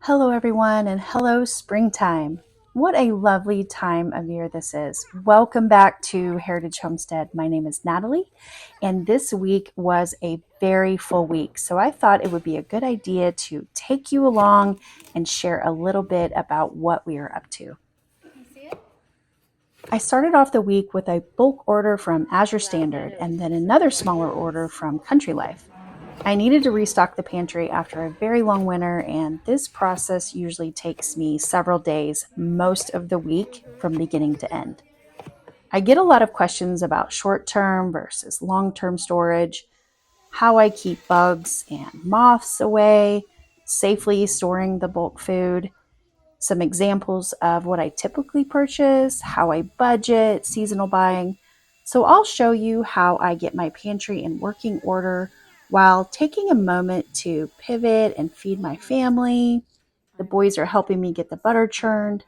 Hello, everyone, and hello, springtime. What a lovely time of year this is. Welcome back to Heritage Homestead. My name is Natalie, and this week was a very full week. So I thought it would be a good idea to take you along and share a little bit about what we are up to. I started off the week with a bulk order from Azure Standard and then another smaller order from Country Life. I needed to restock the pantry after a very long winter, and this process usually takes me several days, most of the week from beginning to end. I get a lot of questions about short term versus long term storage, how I keep bugs and moths away, safely storing the bulk food, some examples of what I typically purchase, how I budget, seasonal buying. So I'll show you how I get my pantry in working order while taking a moment to pivot and feed my family. The boys are helping me get the butter churned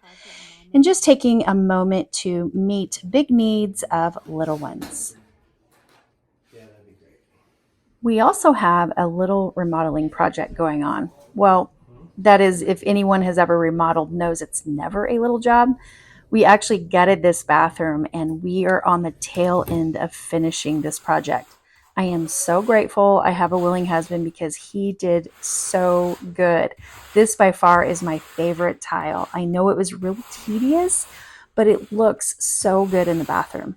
and just taking a moment to meet big needs of little ones. We also have a little remodeling project going on. Well, that is, if anyone has ever remodeled knows it's never a little job. We actually gutted this bathroom and we are on the tail end of finishing this project. I am so grateful I have a willing husband because he did so good. This by far is my favorite tile. I know it was real tedious, but it looks so good in the bathroom.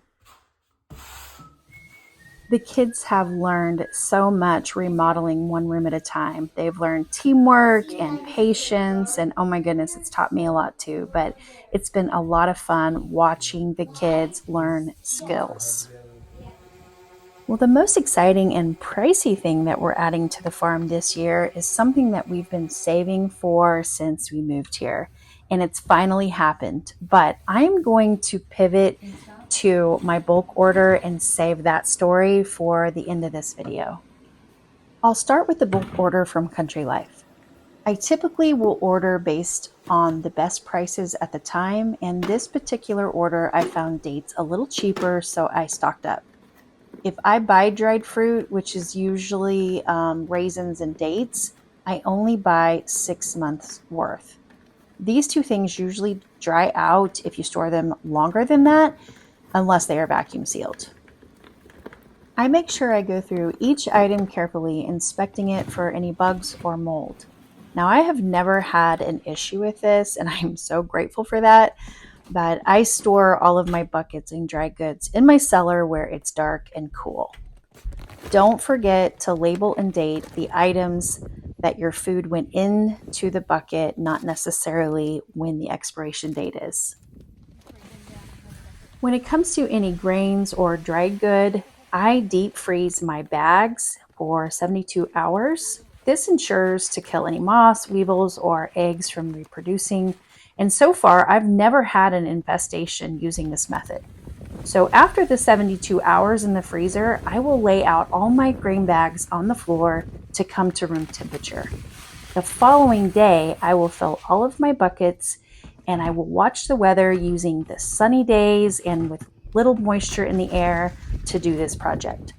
The kids have learned so much remodeling one room at a time. They've learned teamwork and patience, and oh my goodness, it's taught me a lot too. But it's been a lot of fun watching the kids learn skills. Well, the most exciting and pricey thing that we're adding to the farm this year is something that we've been saving for since we moved here. And it's finally happened. But I'm going to pivot to my bulk order and save that story for the end of this video. I'll start with the bulk order from Country Life. I typically will order based on the best prices at the time, and this particular order I found dates a little cheaper, so I stocked up. If I buy dried fruit, which is usually raisins and dates, I only buy 6 months worth. These two things usually dry out if you store them longer than that, unless they are vacuum sealed. I make sure I go through each item carefully, inspecting it for any bugs or mold. Now, I have never had an issue with this, and I'm so grateful for that. But I store all of my buckets and dry goods in my cellar where it's dark and cool. Don't forget to label and date the items that your food went into the bucket, not necessarily when the expiration date is. When it comes to any grains or dried good, I deep freeze my bags for 72 hours. This ensures to kill any moths, weevils, or eggs from reproducing. And so far, I've never had an infestation using this method. So after the 72 hours in the freezer, I will lay out all my grain bags on the floor to come to room temperature. The following day, I will fill all of my buckets and I will watch the weather using the sunny days and with little moisture in the air to do this project.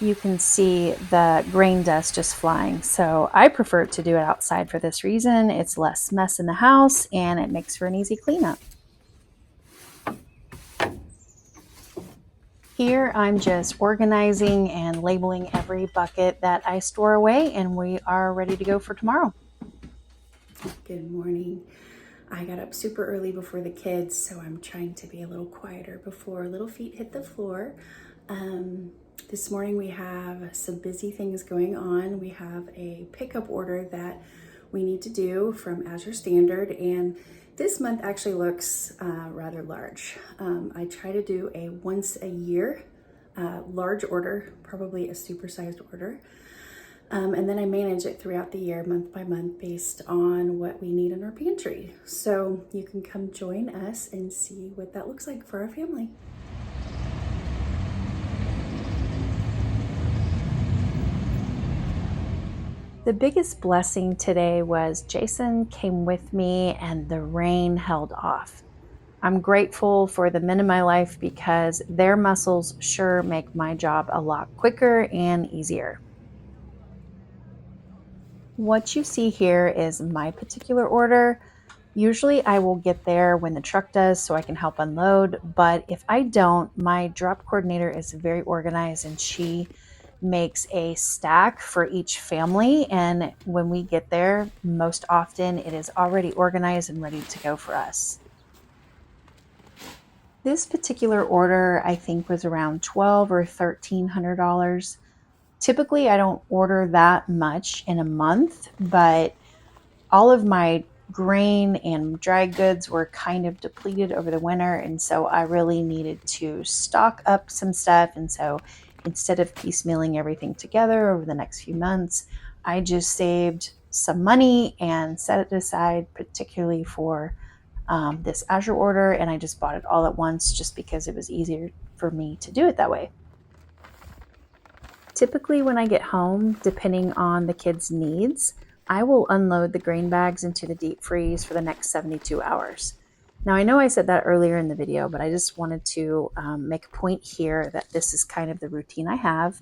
You can see the grain dust just flying. So I prefer to do it outside for this reason. It's less mess in the house and it makes for an easy cleanup. Here I'm just organizing and labeling every bucket that I store away, and we are ready to go for tomorrow. Good morning. I got up super early before the kids, so I'm trying to be a little quieter before little feet hit the floor. This morning we have some busy things going on. We have a pickup order that we need to do from Azure Standard, and this month actually looks rather large. I try to do a once a year large order, probably a supersized order. And then I manage it throughout the year, month by month, based on what we need in our pantry. So you can come join us and see what that looks like for our family. The biggest blessing today was Jason came with me and the rain held off. I'm grateful for the men in my life because their muscles sure make my job a lot quicker and easier. What you see here is my particular order. Usually I will get there when the truck does so I can help unload, but if I don't, my drop coordinator is very organized and she makes a stack for each family, and when we get there, most often it is already organized and ready to go for us. This particular order I think was around $12 or $1,300. Typically I don't order that much in a month, but all of my grain and dry goods were kind of depleted over the winter. And so I really needed to stock up some stuff. And so instead of piecemealing everything together over the next few months, I just saved some money and set it aside, particularly for this Azure order. And I just bought it all at once just because it was easier for me to do it that way. Typically, when I get home, depending on the kids' needs, I will unload the grain bags into the deep freeze for the next 72 hours. Now, I know I said that earlier in the video, but I just wanted to make a point here that this is kind of the routine I have.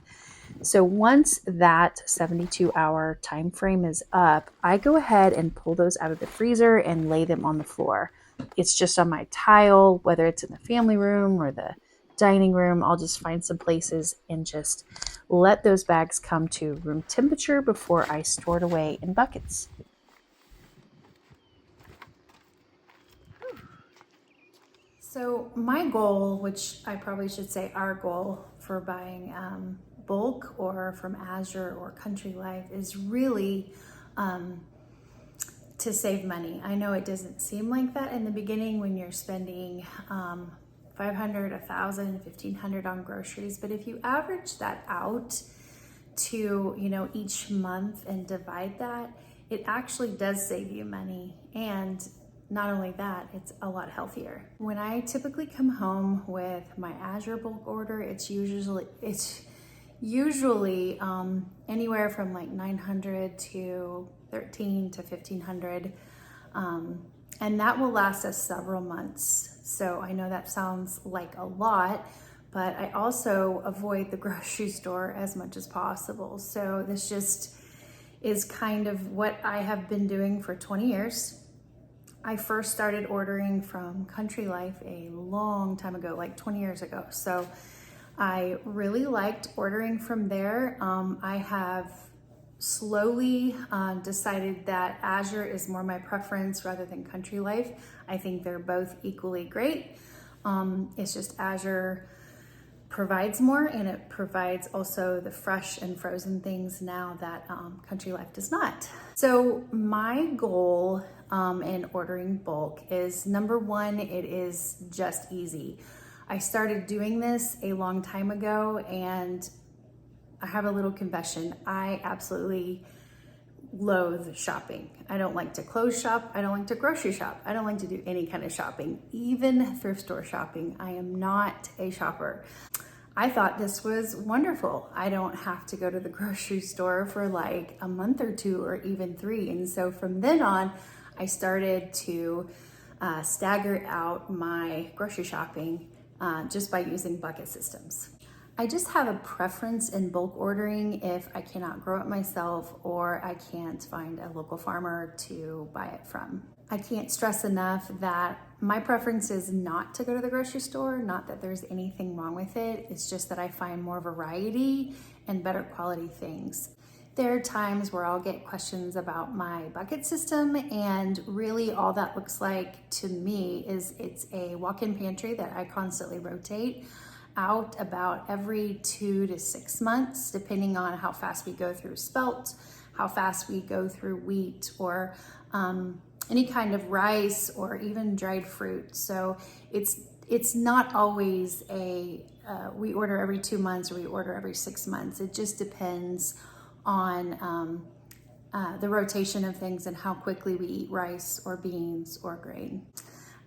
So once that 72-hour time frame is up, I go ahead and pull those out of the freezer and lay them on the floor. It's just on my tile, whether it's in the family room or the dining room. I'll just find some places and just let those bags come to room temperature before I store it away in buckets. So my goal, which I probably should say our goal for buying bulk or from Azure or Country Life, is really to save money. I know it doesn't seem like that in the beginning when you're spending 500, 1,000, 1,500 on groceries, but if you average that out to, each month and divide that, it actually does save you money. And not only that, it's a lot healthier. When I typically come home with my Azure bulk order, it's usually anywhere from like 900 to 13 to 1,500. And that will last us several months. So I know that sounds like a lot, but I also avoid the grocery store as much as possible. So this just is kind of what I have been doing for 20 years. I first started ordering from Country Life a long time ago, like 20 years ago. So I really liked ordering from there. I have slowly decided that Azure is more my preference rather than Country Life. I think they're both equally great. It's just Azure provides more, and it provides also the fresh and frozen things now that Country Life does not. So my goal in ordering bulk is, number one, it is just easy. I started doing this a long time ago, and I have a little confession. I absolutely loathe shopping. I don't like to clothes shop. I don't like to grocery shop. I don't like to do any kind of shopping, even thrift store shopping. I am not a shopper. I thought this was wonderful. I don't have to go to the grocery store for like a month or two or even 3. And so from then on, I started to stagger out my grocery shopping just by using bucket systems. I just have a preference in bulk ordering if I cannot grow it myself or I can't find a local farmer to buy it from. I can't stress enough that my preference is not to go to the grocery store, not that there's anything wrong with it. It's just that I find more variety and better quality things. There are times where I'll get questions about my bucket system, and really all that looks like to me is it's a walk-in pantry that I constantly rotate out about every 2 to 6 months, depending on how fast we go through spelt, how fast we go through wheat, or any kind of rice, or even dried fruit. So it's not always we order every 2 months or we order every 6 months. It just depends on the rotation of things and how quickly we eat rice or beans or grain.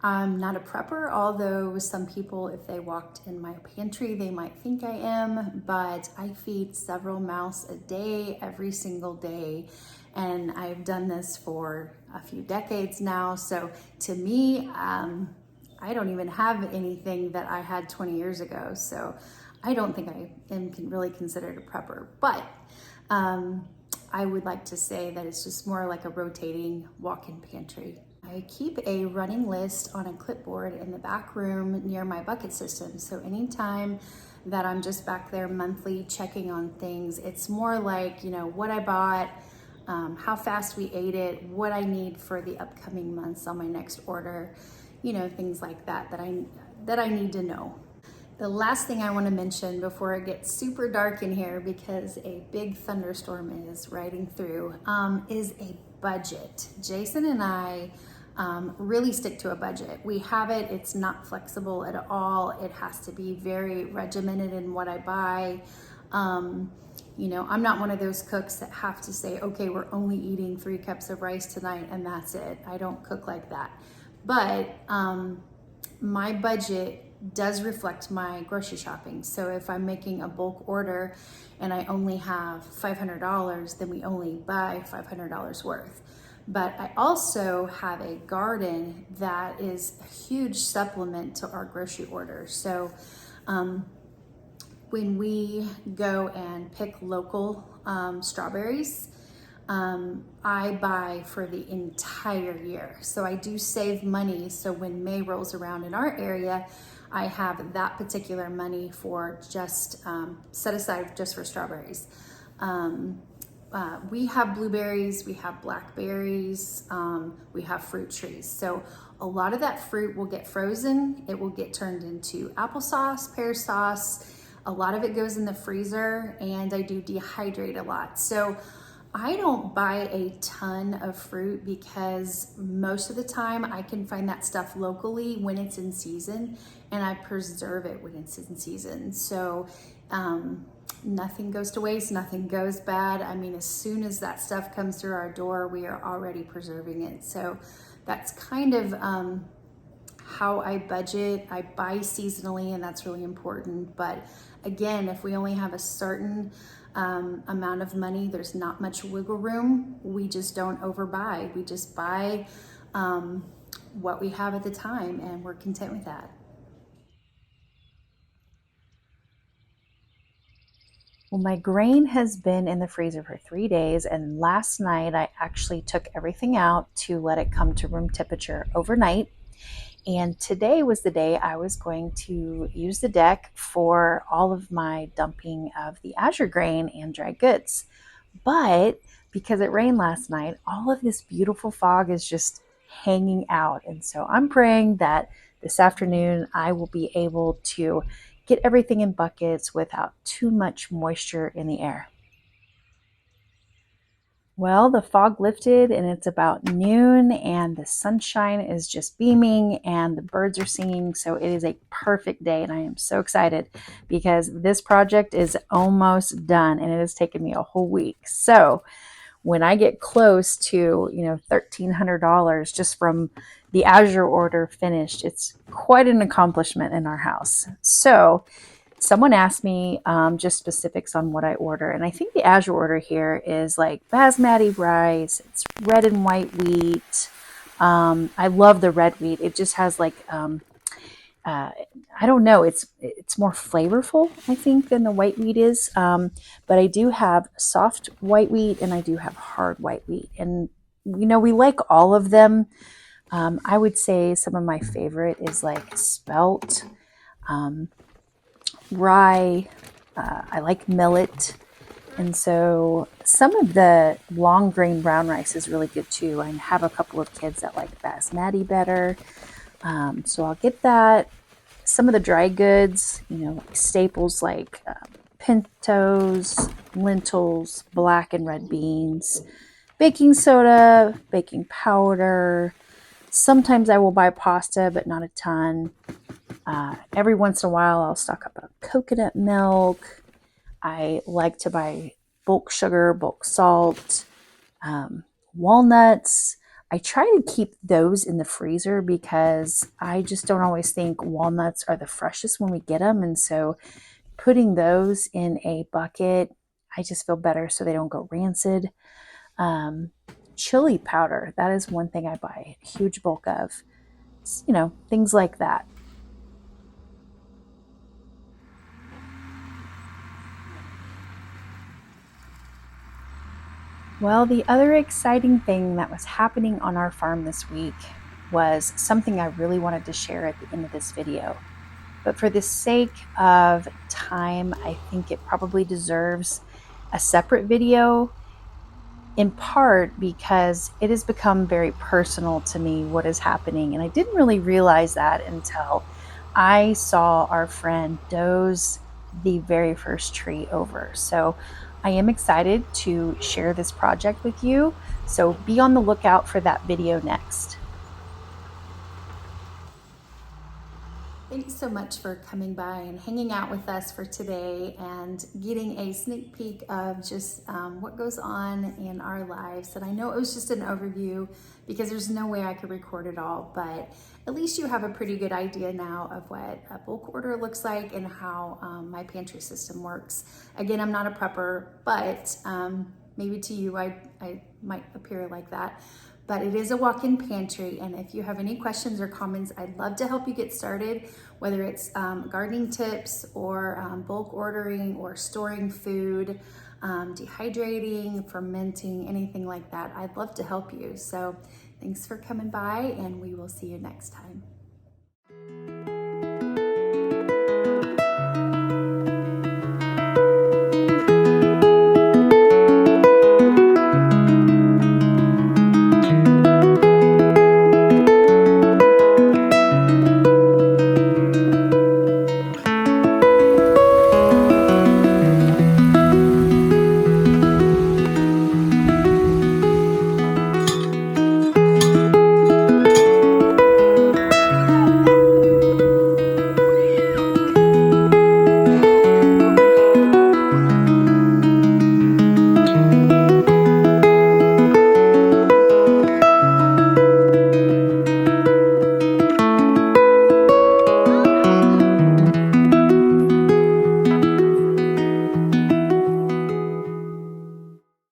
I'm not a prepper, although some people, if they walked in my pantry, they might think I am, but I feed several mouths a day, every single day. And I've done this for a few decades now. So to me, I don't even have anything that I had 20 years ago. So I don't think I am really considered a prepper, but I would like to say that it's just more like a rotating walk-in pantry. I keep a running list on a clipboard in the back room near my bucket system. So anytime that I'm just back there monthly checking on things, it's more like, what I bought, how fast we ate it, what I need for the upcoming months on my next order, things like that that I need to know. The last thing I want to mention before it gets super dark in here, because a big thunderstorm is riding through, is a budget. Jason and I really stick to a budget. We have it, it's not flexible at all. It has to be very regimented in what I buy. I'm not one of those cooks that have to say, okay, we're only eating 3 cups of rice tonight and that's it. I don't cook like that. But my budget does reflect my grocery shopping. So if I'm making a bulk order and I only have $500, then we only buy $500 worth. But I also have a garden that is a huge supplement to our grocery order. So when we go and pick local strawberries, I buy for the entire year. So I do save money. So when May rolls around in our area, I have that particular money for just set aside just for strawberries. We have blueberries, we have blackberries, we have fruit trees. So a lot of that fruit will get frozen. It will get turned into applesauce, pear sauce. A lot of it goes in the freezer, and I do dehydrate a lot. So I don't buy a ton of fruit because most of the time I can find that stuff locally when it's in season, and I preserve it when it's in season. So nothing goes to waste, nothing goes bad. I mean, as soon as that stuff comes through our door, we are already preserving it. So that's kind of how I budget. I buy seasonally, and that's really important. But again, if we only have a certain amount of money, there's not much wiggle room. We just don't overbuy. We just buy what we have at the time, and we're content with that. Well, my grain has been in the freezer for 3 days, and last night I actually took everything out to let it come to room temperature overnight. And today was the day I was going to use the deck for all of my dumping of the azure grain and dry goods. But because it rained last night, all of this beautiful fog is just hanging out. And so I'm praying that this afternoon I will be able to get everything in buckets without too much moisture in the air. Well, the fog lifted and it's about noon, and the sunshine is just beaming and the birds are singing. So it is a perfect day, and I am so excited because this project is almost done and it has taken me a whole week. So when I get close to, $1,300 just from the azure order finished, it's quite an accomplishment in our house. So someone asked me just specifics on what I order, and I think the azure order here is like basmati rice. It's red and white wheat. I love the red wheat. It just has like I don't know. It's more flavorful, I think, than the white wheat is. But I do have soft white wheat and I do have hard white wheat, and we like all of them. I would say some of my favorite is like spelt, um, rye. I like millet. And so some of the long grain brown rice is really good too. I have a couple of kids that like basmati better. So I'll get that. Some of the dry goods, like staples like pintos, lentils, black and red beans, baking soda, baking powder. Sometimes I will buy pasta, but not a ton. Every once in a while, I'll stock up on coconut milk. I like to buy bulk sugar, bulk salt, walnuts. I try to keep those in the freezer because I just don't always think walnuts are the freshest when we get them. And so putting those in a bucket, I just feel better so they don't go rancid. Um, Chili powder, that is one thing I buy a huge bulk of. Things like that. Well, the other exciting thing that was happening on our farm this week was something I really wanted to share at the end of this video. But for the sake of time, I think it probably deserves a separate video, in part because it has become very personal to me what is happening. And I didn't really realize that until I saw our friend doze the very first tree over. So I am excited to share this project with you. So be on the lookout for that video next. Thanks so much for coming by and hanging out with us for today and getting a sneak peek of just what goes on in our lives. And I know it was just an overview because there's no way I could record it all, but at least you have a pretty good idea now of what a bulk order looks like and how my pantry system works. Again, I'm not a prepper, but maybe to you I might appear like that. But it is a walk-in pantry, and if you have any questions or comments, I'd love to help you get started, whether it's gardening tips or bulk ordering or storing food, dehydrating, fermenting, anything like that. I'd love to help you. So thanks for coming by, and we will see you next time.